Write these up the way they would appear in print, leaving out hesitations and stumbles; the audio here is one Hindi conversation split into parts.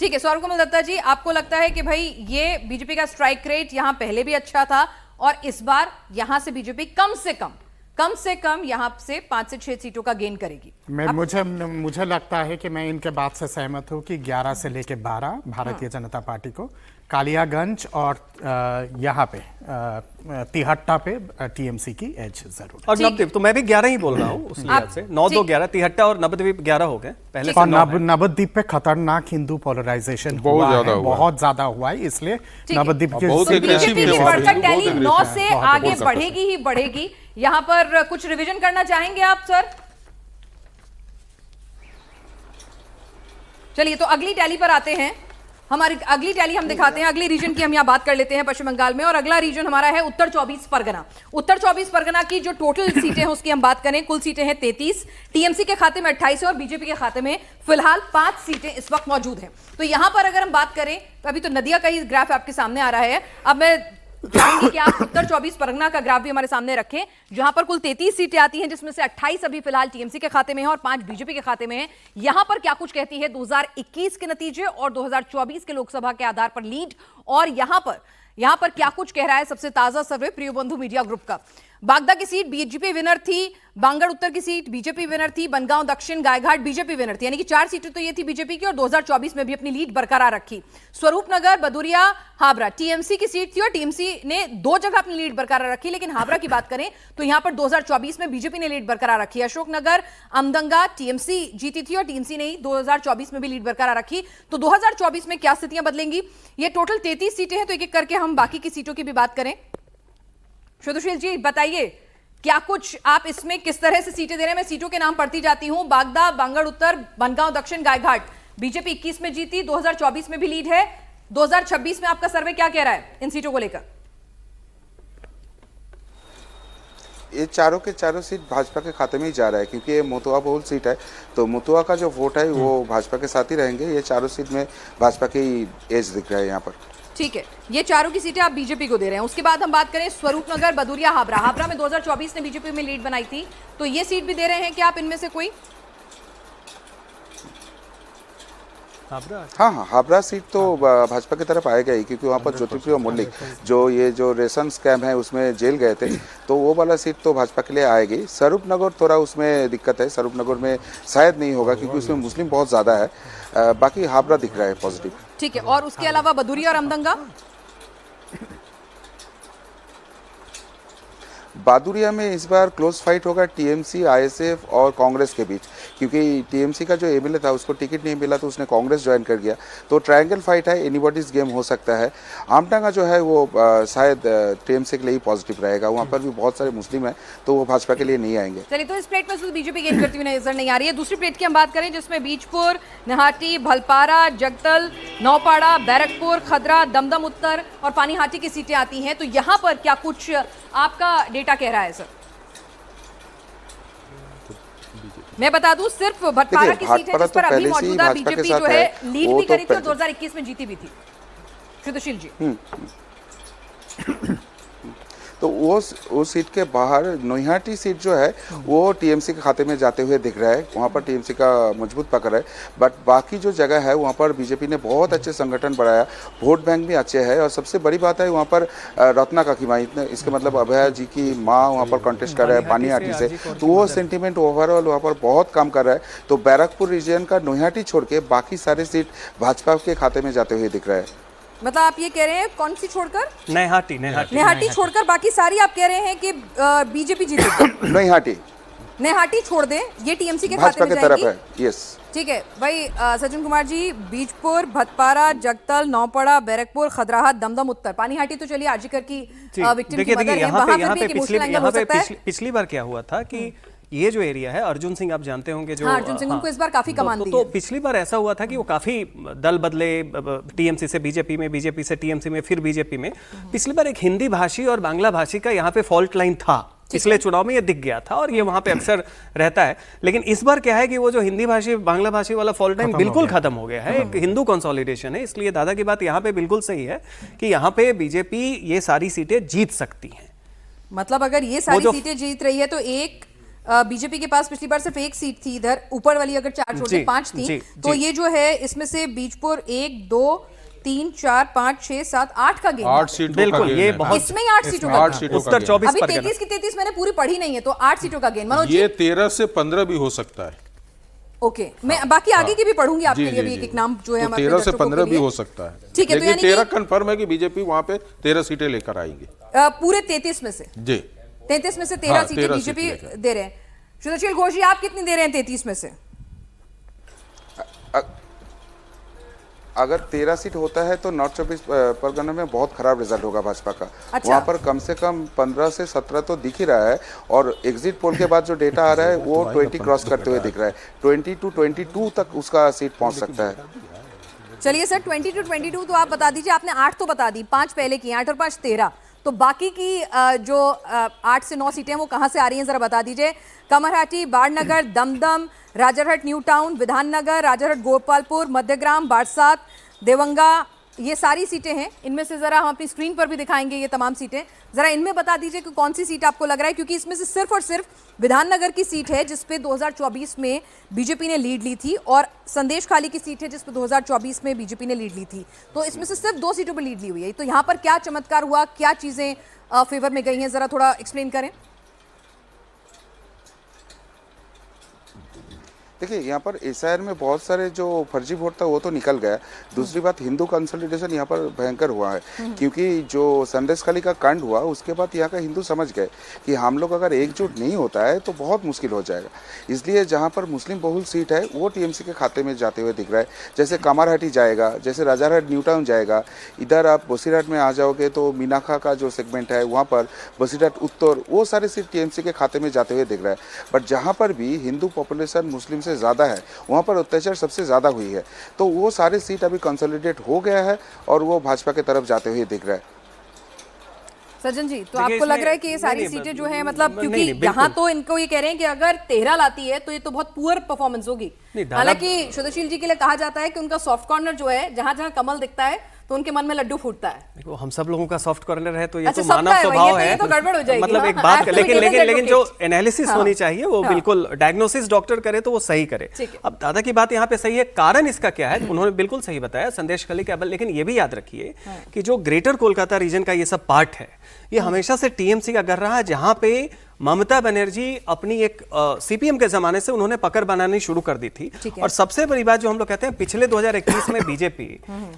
ठीक है, सौरभ कमल दत्ता जी, आपको लगता है कि भाई ये बीजेपी का स्ट्राइक रेट यहां पहले भी अच्छा था और इस बार यहां से बीजेपी कम से कम यहां से 5 से 6 सीटों का गेन करेगी? मुझे लगता है कि मैं इनके बात से सहमत हूं कि 11 से लेके 12 भारतीय जनता पार्टी को, कालियागंज और यहाँ पे तिहट्टा पे टीएमसी की एज जरूर। और नवद्वीप तो मैं भी 11 ही बोल रहा हूँ उस लिहाज से, 9 2 11, तिहट्टा और नवद्वीप 11 हो गए पहले। और नवद्वीप पे खतरनाक हिंदू पोलराइजेशन बहुत ज्यादा हुआ है, इसलिए नवद्वीप की 9 से आगे बढ़ेगी ही बढ़ेगी। यहाँ पर कुछ रिवीजन करना चाहेंगे आप सर? चलिए, तो अगली टैली पर आते हैं। हमारी अगली टैली हम दिखाते हैं, अगली रीजन की हम यहाँ बात कर लेते हैं पश्चिम बंगाल में, और अगला रीजन हमारा है उत्तर 24 परगना। उत्तर 24 परगना की जो टोटल सीटें हैं उसकी हम बात करें, कुल सीटें हैं 33, टीएमसी के खाते में 28 है और बीजेपी के खाते में फिलहाल 5 सीटें इस वक्त मौजूद हैं। तो यहां पर अगर हम बात करें, अभी तो नदिया का ही ग्राफ आपके सामने आ रहा है, अब मैं चाहूंगी कि आप उत्तर 24 परगना का ग्राफ भी हमारे सामने रखें, जहां पर कुल 33 सीटें आती हैं, जिसमें से 28 अभी फिलहाल टीएमसी के खाते में है और 5 बीजेपी के खाते में है। यहां पर क्या कुछ कहती है 2021 के नतीजे और 2024 के लोकसभा के आधार पर लीड, और यहां पर क्या कुछ कह रहा है सबसे ताजा सर्वे प्रिय बंधु मीडिया ग्रुप का। बागदा की सीट बीजेपी विनर थी, बांगड़ उत्तर की सीट बीजेपी विनर थी, बनगांव दक्षिण गायघाट बीजेपी विनर थी, यानी कि 4 सीटें तो ये थी बीजेपी की और 2024 में भी अपनी लीड बरकरार रखी। स्वरूपनगर, बदुरिया, हाबरा टीएमसी की सीट थी और टीएमसी ने 2 जगह अपनी लीड बरकरार रखी, लेकिन हाबरा की बात करें तो यहां पर 2024 में बीजेपी ने लीड बरकरार रखी। अशोकनगर, अमदंगा टीएमसी जीती थी और टीएमसी ने 2024 में भी लीड बरकरार रखी। तो 2024 में क्या स्थितियां बदलेंगी? ये टोटल 33 सीटें हैं, तो एक एक करके हम बाकी की सीटों की भी बात करें। शुद्धशील जी बताइए, क्या कुछ आप इसमें किस तरह से सीटें दे रहे हैं? मैं सीटों के नाम पढ़ती जाती हूं। बागदा, बांगड़ उत्तर, बनगांव दक्षिण, गायघाट बीजेपी 21 में जीती, 2024 में भी लीड है। 2026 में आपका सर्वे क्या कह रहा है इन सीटों को लेकर? ये चारों के चारों सीट भाजपा के खाते में ही जा रहा है, क्योंकि ये मोतुआ बहुल सीट है, तो मोतुआ का जो वोट है वो भाजपा के साथ ही रहेंगे। ये चारों सीट में भाजपा की एज दिख रहा है यहाँ पर। ठीक है, ये चारों की सीटें आप बीजेपी को दे रहे हैं। उसके बाद हम बात करें स्वरूपनगर, बदुरिया, हाबरा में 2024 ने बीजेपी में लीड बनाई थी, तो ये सीट भी दे रहे हैं क्या आप इनमें से कोई? हाँ, हाबरा सीट तो भाजपा की तरफ आएगा ही, क्योंकि वहाँ पर ज्योतिप्रिय मल्लिक जो रेशन स्कैम है उसमें जेल गए थे, तो वो वाला सीट तो भाजपा के लिए आएगी। स्वरूपनगर थोड़ा उसमें दिक्कत है, स्वरूपनगर में शायद नहीं होगा क्योंकि उसमें मुस्लिम बहुत ज़्यादा है। बाकी हाबरा दिख रहा है पॉजिटिव। ठीक है, और उसके अलावा बदुरिया और अमदंगा? बादुरिया में इस बार क्लोज फाइट होगा टीएमसी, आईएसएफ और कांग्रेस के बीच, क्योंकि टीएमसी का जो एमएलए था उसको टिकट नहीं मिला तो उसने कांग्रेस ज्वाइन कर गया, तो ट्रायंगल फाइट है, एनीबॉडीज गेम हो सकता है। आमटांगा जो है वो शायद टीएमसी के लिए ही पॉजिटिव रहेगा, वहाँ पर भी बहुत सारे मुस्लिम हैं, तो वो भाजपा के लिए नहीं आएंगे। चलिए, तो इस प्लेट में सिर्फ बीजेपी गेन करती हुई नजर नहीं आ रही है। दूसरी प्लेट की हम बात करें, जिसमें बीजपुर, नहाटी, भलपारा, जगतल, नौपाड़ा, बैरकपुर, खदरा, दमदम उत्तर और पानीहाटी की सीटें आती हैं, तो यहाँ पर क्या कुछ आपका डेटा कह रहा है सर? मैं बता दूं, सिर्फ भटपारा की सीट है जिस पर अभी मौजूदा बीजेपी जो है लीड भी करी थी और 2021 में जीती भी थी। शुद्धशील जी, तो वो सीट के बाहर नोहियाटी सीट जो है वो टीएमसी के खाते में जाते हुए दिख रहा है, वहाँ पर टीएमसी का मजबूत पकड़ है। बट बाकी जो जगह है वहाँ पर बीजेपी ने बहुत अच्छे संगठन बढ़ाया, वोट बैंक भी अच्छे है, और सबसे बड़ी बात है वहाँ पर रत्ना काकीमा, इसके मतलब अभया जी की माँ वहाँ पर कॉन्टेस्ट कर रहा है पानीहाटी से, तो वो सेंटिमेंट ओवरऑल वहाँ पर बहुत काम कर रहा है। तो बैरकपुर रीजन का नोहियाटी छोड़ के बाकी सारे सीट भाजपा के खाते में जाते हुए दिख रहा है। मतलब आप ये कह रहे हैं कौन सी छोड़कर? नैहाटी छोड़कर बाकी सारी आप कह रहे हैं कि बीजेपी जीतेगी। नैहाटी छोड़ दें, ये टीएमसी के खाते में जाएगी। यस, ठीक है भाई। सज्जन कुमार जी, बीजपुर, भटपारा, जगतल, नौपड़ा, बैरकपुर, खदराहा, दमदम उत्तर, पानीहाटी तो चलिए आर्जिकर की विक्टिम की मदर है, वहां पे इमोशनल एंगल हो सकता है। पिछली बार क्या हुआ था कि ये जो एरिया है, अर्जुन सिंह आप जानते होंगे, जो अर्जुन सिंह, उनको इस बार काफी कमान दी है। तो पिछली बार ऐसा हुआ था कि वो काफी दल बदले, टीएमसी से बीजेपी में, बीजेपी से टीएमसी में, फिर बीजेपी में। पिछली बार एक हिंदी भाषी और बांग्ला भाषी का यहाँ पे फॉल्ट लाइन था, पिछले चुनाव में ये दिख गया था और ये वहां पे अक्सर रहता है। लेकिन इस बार क्या है कि वो जो हिंदी भाषी बांग्ला भाषी वाला फॉल्ट लाइन बिल्कुल खत्म हो गया है, एक हिंदू कंसोलिडेशन है। इसलिए दादा की बात यहाँ पे बिल्कुल सही है कि यहाँ पे बीजेपी ये सारी सीटें जीत सकती है। मतलब अगर ये सारी सीटें जीत रही है तो एक बीजेपी के पास पिछली बार सिर्फ एक सीट थी, इधर ऊपर वाली अगर 4 छोड़ जी, दें 5 थी, जी, तो जी। ये जो है इसमें से बीजपुर 1 2 3 4 5 6 7 8 का गेम 8 सीटों का बिल्कुल, गेन ये है। बहुत इसमें ही 8 सीटों का 8 गेम। सीटों का उत्तर गेन। 24 अभी परगना 33 की 33 मैंने पूरी पढ़ी नहीं है, तो 8 सीटों का गेम। मनोज ये जी, 13 से 15 भी हो सकता है। ओके, मैं बाकी आगे की भी पढ़ूंगी आपके लिए, अभी एक नाम जो है तो हमारे 13 से दर्शकों के 15 भी लिए। हो सकता है। ठीक है, तो लेकिन यानी 13 कि कंफर्म है कि बीजेपी वहां पे 13 सीटें लेकर आएंगे। पूरे 33 में से जी 33 में से 13 हाँ, सीटें 13 बीजेपी सीट लेकर। दे रहे हैं। सुशील घोष जी, आप कितनी दे रहे हैं 33 में से? अगर 13 सीट होता है तो नॉर्थ 24 परगना में बहुत खराब रिजल्ट होगा भाजपा का। अच्छा। वहाँ पर कम से कम 15 से 17 तो दिख ही रहा है, और एग्जिट पोल के बाद जो डेटा आ रहा है वो 20 क्रॉस करते हुए दिख रहा है। 20 to 22 तक उसका सीट पहुँच सकता है। चलिए सर, 20 to 22 तो आप बता दीजिए। आपने 8 तो बता दी, 5 पहले की, 8 और 5 13, तो बाकी की जो 8 से 9 सीटें वो कहाँ से आ रही हैं जरा बता दीजिए। कमरहाटी, बाड़नगर, दमदम, राजारहट न्यू टाउन, विधाननगर, राजारहट गोपालपुर, मध्यग्राम, बारसात, देवंगा, ये सारी सीटें हैं। इनमें से जरा हम अपनी स्क्रीन पर भी दिखाएंगे ये तमाम सीटें। जरा इनमें बता दीजिए कि कौन सी सीट आपको लग रहा है, क्योंकि इसमें से सिर्फ और सिर्फ विधाननगर की सीट है जिस पे 2024 में बीजेपी ने लीड ली थी, और संदेश खाली की सीट है जिस पे 2024 में बीजेपी ने लीड ली थी। तो इसमें से सिर्फ 2 सीटों पर लीड ली हुई है। तो यहाँ पर क्या चमत्कार हुआ, क्या चीजें फेवर में गई हैं, जरा थोड़ा एक्सप्लेन करें। देखिए, यहाँ पर एसआईआर में बहुत सारे जो फर्जी वोट था वो तो निकल गया। दूसरी बात, हिंदू कंसोलिडेशन यहाँ पर भयंकर हुआ है, क्योंकि जो संदेश खाली का कांड हुआ उसके बाद यहाँ का हिंदू समझ गए कि हम लोग अगर एकजुट नहीं होता है तो बहुत मुश्किल हो जाएगा। इसलिए जहाँ पर मुस्लिम बहुल सीट है वो टीएमसी के खाते में जाते हुए दिख रहा है। जैसे कामारहाटी जाएगा, जैसे राजारहाट न्यू टाउन जाएगा, इधर आप बसीरहाट में आ जाओगे तो मीनाखा का जो सेगमेंट है वहाँ पर बसीरहाट उत्तर, वो सारे सीट टीएमसी के खाते में जाते हुए दिख रहा है। बट जहाँ पर भी हिंदू पॉपुलेशन मुस्लिम से ज़्यादा है वहाँ पर अत्याचार सबसे ज़्यादा हुई है, तो वो सारे सीट अभी कंसोलिडेट हो गया है और वो भाजपा की तरफ जाते हुए दिख रहा है। सज्जन जी, तो देखिए, आपको लग इसमें- रहा है कि ये सारी नहीं, सीटें जो है, मतलब नहीं, क्योंकि नहीं, यहाँ बिल्कुल। तो इनको ये कह रहे हैं कि अगर 13 लाती है तो ये तो बहुत पुअर परफॉर्मेंस होगी। नहीं, दादा- हालांकि सुशील जी के लिए कहा जाता है कि उनका सॉफ्ट कॉर्नर जो है, जहां जहां कमल दिखता है तो उनके मन में लड्डू फूटता है। देखो, हम सब लोगों का सॉफ्ट कॉर्नर है, तो ये अच्छा, तो सबका मानव है, स्वभाव ये है। तो गड़बड़ हो जाएगी। मतलब हाँ, एक बात हाँ, लेकिन advocate लेकिन जो advocate। एनालिसिस हाँ, होनी चाहिए वो हाँ। बिल्कुल डायग्नोसिस डॉक्टर करे तो वो सही करे। ठीक है। अब दादा की बात यहाँ पे सही है, कारण इसका क्या है उन्होंने बिल्कुल सही बताया, संदेश खाली के। लेकिन ये भी याद रखिए कि जो ग्रेटर कोलकाता रीजन का ये सब पार्ट है, ये हमेशा से टीएमसी का कर रहा है, जहां पे ममता बनर्जी अपनी एक सीपीएम के जमाने से उन्होंने पकड़ बनानी शुरू कर दी थी। ठीक है। और सबसे बड़ी बात जो हम लोग कहते हैं, पिछले 2021 में बीजेपी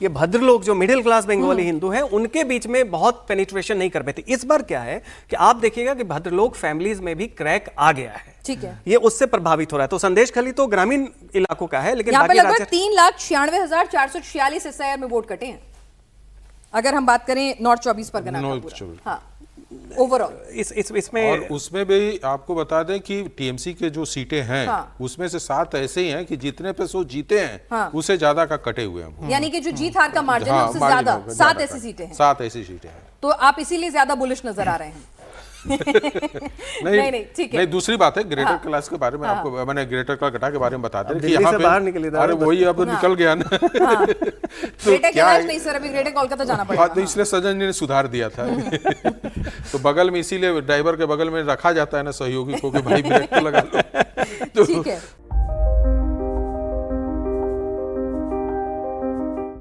ये भद्र लोग जो मिडिल क्लास बंगाली हिंदू हैं उनके बीच में बहुत पेनिट्रेशन नहीं कर पाती। इस बार क्या है कि आप देखिएगा कि भद्र लोग फैमिलीज में भी क्रैक आ गया है। ठीक है। ये उससे प्रभावित हो रहा है। तो संदेश खाली तो ग्रामीण इलाकों का है, लेकिन यहाँ पे बाकी लगभग राज्य 3,96,446 एसआईआर में वोट कटे हैं, अगर हम बात करें नॉर्थ 24 परगना का नॉर्थ पूरा। 24। हाँ, ओवरऑल इसमें और उसमें भी आपको बता दें कि टीएमसी के जो सीटें हैं हाँ। उसमें से 7 ऐसे ही हैं कि जितने पे सो जीते हैं हाँ। उससे ज्यादा का कटे हुए हैं। यानी कि जो जीत हार का मार्जिन है हाँ, उससे मार्जिन ज्यादा, होगा, 7 ज्यादा ऐसी का। सीटें हैं। 7 ऐसी सीटें हैं। तो आप इसीलिए ज्यादा बुलिश नजर आ रहे हैं। नहीं, ठीक है। नहीं, दूसरी बात है ग्रेटर हाँ। क्लास के बारे में आपको मैंने ग्रेटर कलकत्ता के बारे में बता दें अब कि दिल्ली यहाँ से पे बाहर निकली था। अरे वही अब निकल गया ना। ग्रेटर क्या कैलाश है? नहीं सर, अभी ग्रेटर कोलकाता जाना हाँ, तो पड़ेगा। इसलिए सज्जन जी ने सुधार दिया था। तो बगल में, इसीलिए ड्राइवर के बगल में रखा जाता है ना सहयोगी को कि भाई ब्रेक तो लगा लो। ठीक है।